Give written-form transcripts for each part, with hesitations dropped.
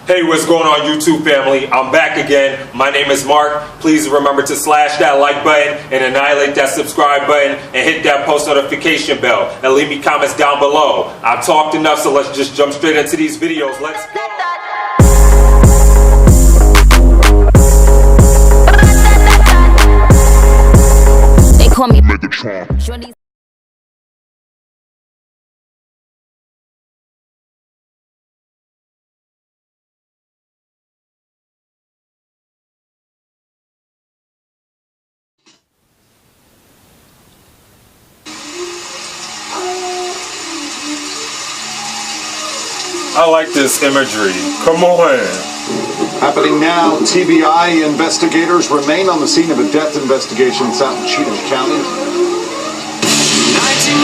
Hey, what's going on, YouTube family? I'm back again. My name is Mark. Please remember to slash that like button and annihilate that subscribe button and hit that post notification bell and leave me comments down below. I've talked enough, so let's just jump straight into these videos. Let's go. They call me Megatron. I like this imagery. Come on. Happening now, TBI investigators remain on the scene of a death investigation out in Cheatham County. 90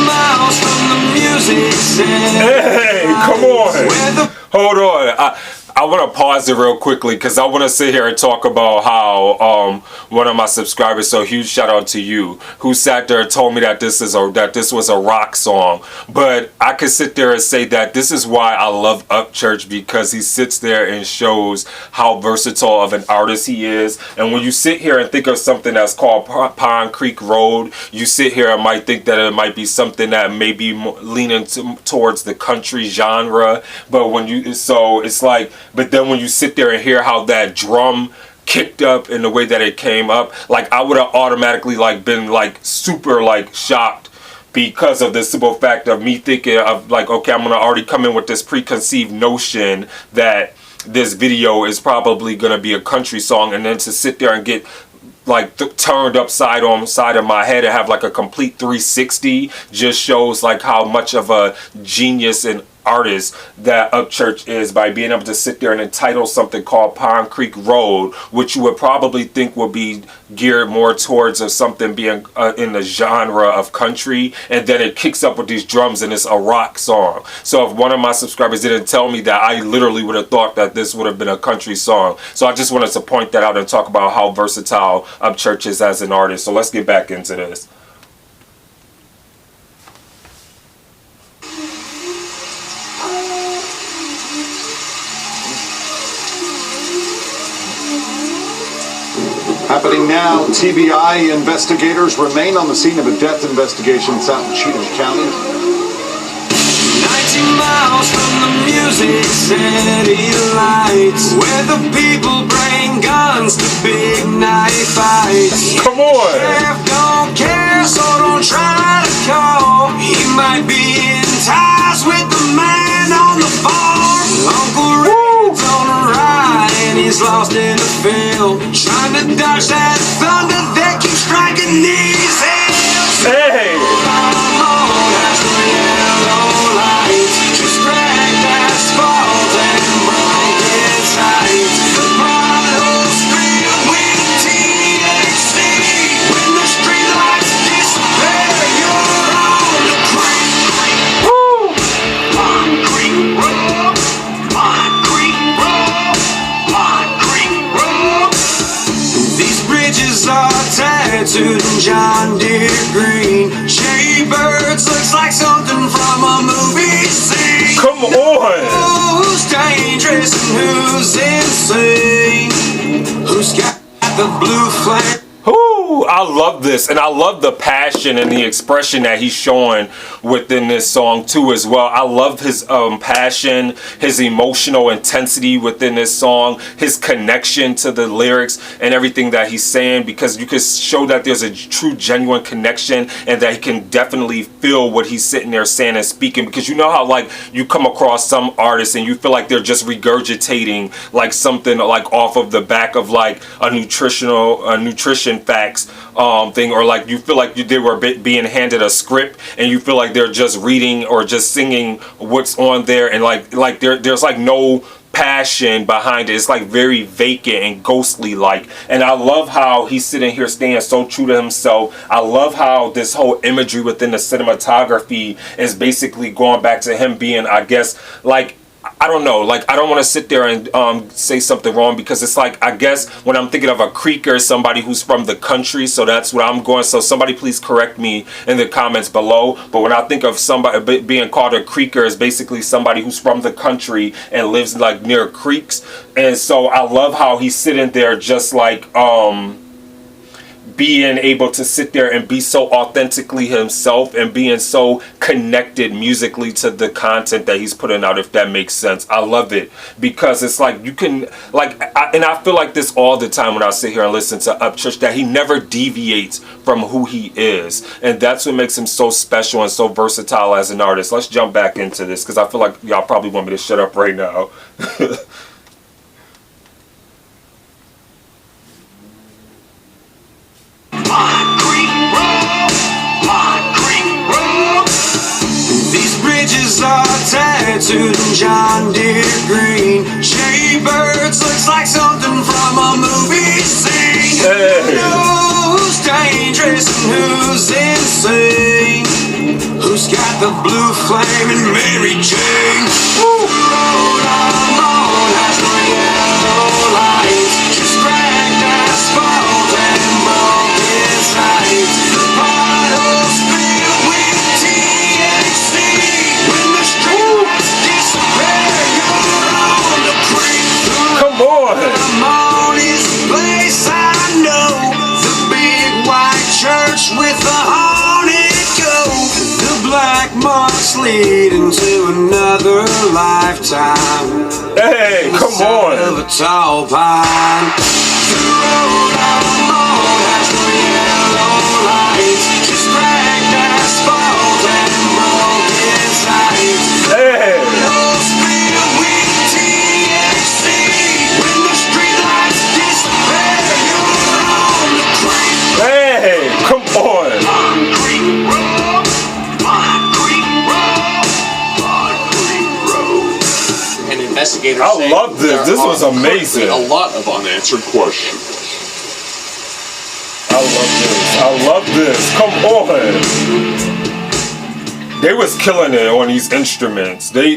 miles from the music center. Hey, come on. Hold on. I want to pause it real quickly because I want to sit here and talk about how one of my subscribers, so huge shout out to you, who sat there and told me that this was a rock song. But I could sit there and say that this is why I love Upchurch, because he sits there and shows how versatile of an artist he is. And when you sit here and think of something that's called PondCreek Road, you sit here and might think that it might be something that may be leaning towards the country genre. But when you, so it's like, but then when you sit there and hear how that drum kicked up in the way that it came up, like I would have automatically like been like super like shocked, because of the simple fact of me thinking of like, okay, I'm gonna already come in with this preconceived notion that this video is probably gonna be a country song, and then to sit there and get like turned upside on side of my head and have like a complete 360 just shows like how much of a genius and artist that Upchurch is, by being able to sit there and entitle something called PondCreek Road, which you would probably think would be geared more towards of something being in the genre of country, and then it kicks up with these drums and it's a rock song. So if one of my subscribers didn't tell me that, I literally would have thought that this would have been a country song. So I just wanted to point that out and talk about how versatile Upchurch is as an artist. So let's get back into this. Happening now, TBI investigators remain on the scene of a death investigation out in Cheatham County. 90 miles from the music city lights, where the people bring guns to big night fights. Come on. Sheriff don't care, so don't try to call. He might be in ties with the man on the farm. Uncle Red's on a ride and he's lost in the field, trying to dodge that thunder that keeps striking these hills. Hey. Come on, that's the yellow lights, just cracked asphalt and broken sights. The potholes filled with THC. When the streetlights disappear, you're on the creek. Woo! PondCreek Road, PondCreek Road, PondCreek Road. These bridges are tattooed in John Deere green. Jaybirds looks like something from a movie scene. Come on. Who's dangerous and who's insane? Who's got the blue flame? Ooh, I love this, and I love the passion and the expression that he's showing within this song too as well. I love his passion, his emotional intensity within this song, his connection to the lyrics and everything that he's saying, because you can show that there's a true genuine connection and that he can definitely feel what he's sitting there saying and speaking. Because you know how like you come across some artists and you feel like they're just regurgitating like something like off of the back of like a nutrition facts thing, or like you feel like they were being handed a script and you feel like they're just reading or just singing what's on there, and like there's like no passion behind it. It's like very vacant and ghostly like. And I love how he's sitting here staying so true to himself. I love how this whole imagery within the cinematography is basically going back to him being, I guess, like I don't know, like I don't want to sit there and say something wrong, because it's like, I guess when I'm thinking of a creeker, somebody who's from the country, so that's what I'm going. So somebody please correct me in the comments below. But when I think of somebody being called a creeker, is basically somebody who's from the country and lives like near creeks. And so I love how he's sitting there just like being able to sit there and be so authentically himself and being so connected musically to the content that he's putting out, if that makes sense. I love it, because it's like you can, like, and I feel like this all the time when I sit here and listen to Upchurch, that he never deviates from who he is, and that's what makes him so special and so versatile as an artist. Let's jump back into this, because I feel like y'all probably want me to shut up right now. PondCreek Road, PondCreek Road. These bridges are tattooed in John Deere green. Jaybirds looks like something from a movie scene. Hey. Who's dangerous and who's insane? Who's got the blue flame and Mary Jane? Road I'm on has no yellow lights, just cracked asphalt and broken sights. Bottles filled with THC. When the streets disappear, you're on the creek. Come on. I'm on is the place I know, the big white church with the haunted goat. The black marks leading to another lifetime. Hey, come on. Of a tall pine. The road I'm on has no yellow lights, just cracked asphalt and broken sights. Hey. Bottles filled with THC. When the streetlights disappear, you're on the creek. Hey, come on. PondCreek Road, PondCreek Road, PondCreek Road. And investigators I say love this. there This are was amazing. currently a lot of unanswered questions. I love this. I love this. Come on. They was killing it on these instruments. They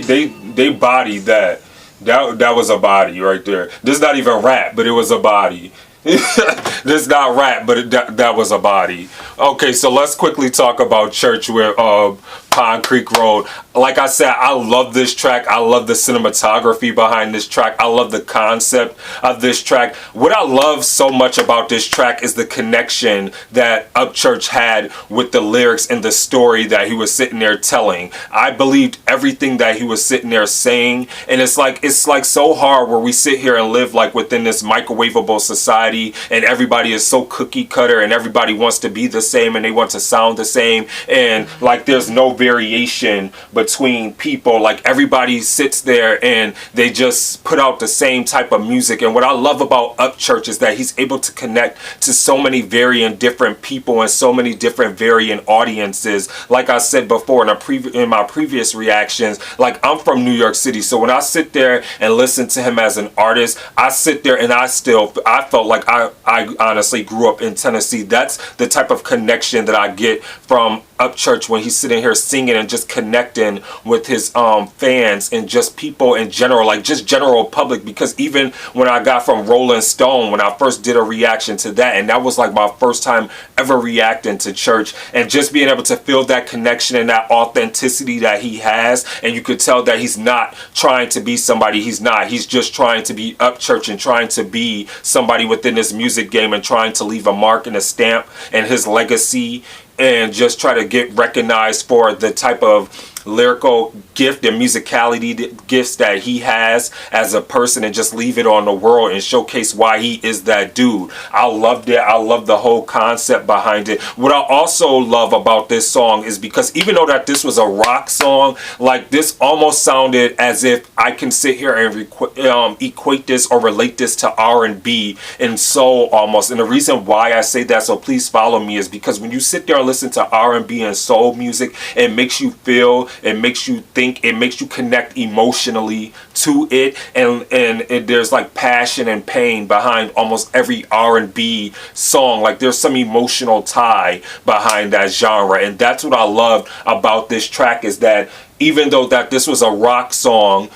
bodied that. That was a body right there. This is not even rap, but it was a body. This is not rap, but that was a body. Okay, so let's quickly talk about Church with PondCreek Road. Like I said, I love this track. I love the cinematography behind this track. I love the concept of this track. What I love so much about this track is the connection that Upchurch had with the lyrics and the story that he was sitting there telling. I believed everything that he was sitting there saying, and it's like so hard where we sit here and live like within this microwavable society, and everybody is so cookie cutter, and everybody wants to be the same, and they want to sound the same, and like there's no variation between people. Like everybody sits there and they just put out the same type of music. And what I love about Upchurch is that he's able to connect to so many varying different people and so many different varying audiences. Like I said before in my previous reactions, like I'm from New York City, so when I sit there and listen to him as an artist, I sit there and I felt like I honestly grew up in Tennessee. That's the type of connection that I get from Upchurch when he's sitting here singing and just connecting with his fans and just people in general, like just general public. Because even when I got from Rolling Stone, when I first did a reaction to that, and that was like my first time ever reacting to Church, and just being able to feel that connection and that authenticity that he has, and you could tell that he's not trying to be somebody he's not. He's just trying to be Upchurch and trying to be somebody within this music game and trying to leave a mark and a stamp and his legacy, and just try to get recognized for the type of lyrical gift and musicality gifts that he has as a person, and just leave it on the world and showcase why he is that dude. I loved it. I love the whole concept behind it. What I also love about this song is because even though that this was a rock song, like this almost sounded as if I can sit here and equate this or relate this to R&B and soul almost. And the reason why I say that, so please follow me, is because when you sit there and listen to R&B and soul music, it makes you feel, it makes you think, it makes you connect emotionally to it, and there's like passion and pain behind almost every R&B song. Like there's some emotional tie behind that genre, and that's what I love about this track, is that even though that this was a rock song,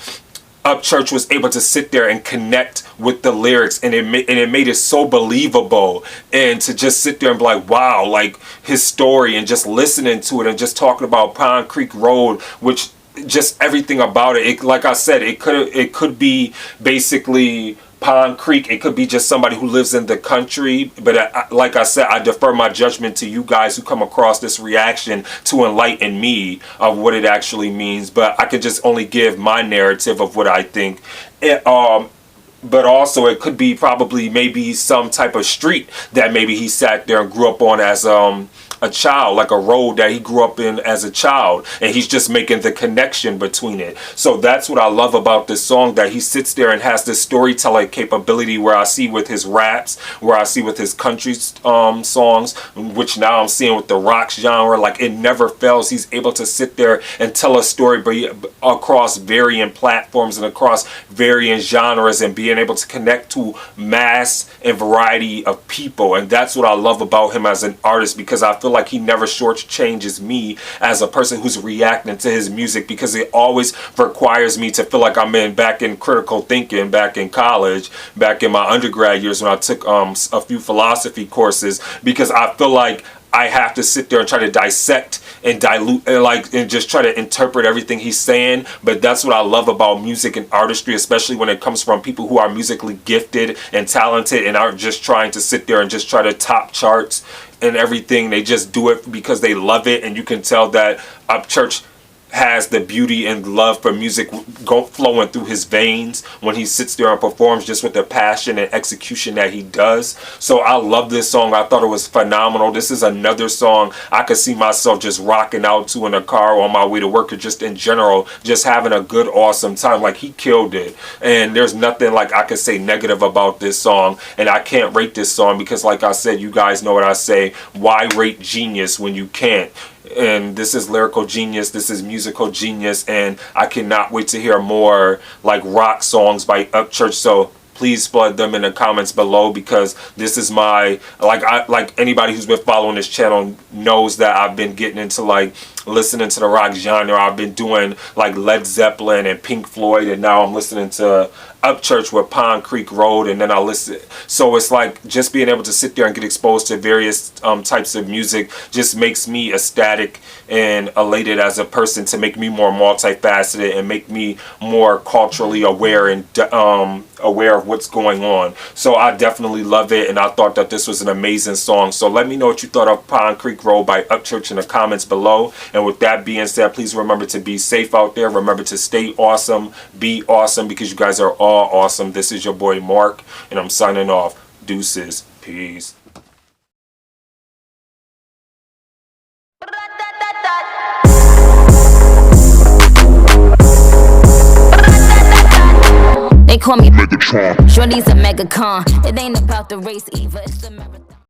Upchurch was able to sit there and connect with the lyrics, and it made it so believable, and to just sit there and be like, wow, like his story, and just listening to it and just talking about PondCreek Road, which just everything about it, like I said, it could be basically PondCreek, it could be just somebody who lives in the country, but like I said, I defer my judgment to you guys who come across this reaction to enlighten me of what it actually means. But I could just only give my narrative of what I think. But also it could be probably maybe some type of street that maybe he sat there and grew up on as a child, like a road that he grew up in as a child, and he's just making the connection between it. So that's what I love about this song, that he sits there and has this storytelling capability, where I see with his raps, where I see with his country songs, which now I'm seeing with the rock genre. Like, it never fails. He's able to sit there and tell a story across varying platforms and across varying genres, and being able to connect to mass and variety of people. And that's what I love about him as an artist, because I feel like he never shortchanges me as a person who's reacting to his music, because it always requires me to feel like I'm back in critical thinking, back in college, back in my undergrad years when I took a few philosophy courses, because I feel like I have to sit there and try to dissect and dilute and just try to interpret everything he's saying. But that's what I love about music and artistry, especially when it comes from people who are musically gifted and talented and aren't just trying to sit there and just try to top charts and everything. They just do it because they love it, and you can tell that Upchurch has the beauty and love for music flowing through his veins when he sits there and performs, just with the passion and execution that he does. So I love this song. I thought it was phenomenal. This is another song I could see myself just rocking out to in a car on my way to work, or just in general, just having a good, awesome time. Like, he killed it, and there's nothing like I could say negative about this song. And I can't rate this song because, like I said, you guys know what I say, why rate genius when you can't? And this is lyrical genius, this is musical genius, and I cannot wait to hear more like rock songs by Upchurch. So please flood them in the comments below, because this is my, like anybody who's been following this channel knows that I've been getting into like listening to the rock genre. I've been doing like Led Zeppelin and Pink Floyd, and now I'm listening to Upchurch with PondCreek Road, and then I listen. So it's like just being able to sit there and get exposed to various types of music just makes me ecstatic and elated as a person, to make me more multifaceted and make me more culturally aware and aware of what's going on. So I definitely love it, and I thought that this was an amazing song. So let me know what you thought of PondCreek Road by Upchurch in the comments below. And with that being said, please remember to be safe out there. Remember to stay awesome, be awesome, because you guys are all awesome. This is your boy Mark, and I'm signing off. Deuces. Peace. They call me Megatron. Shorty's a mega con. It ain't about the race either. It's the marathon.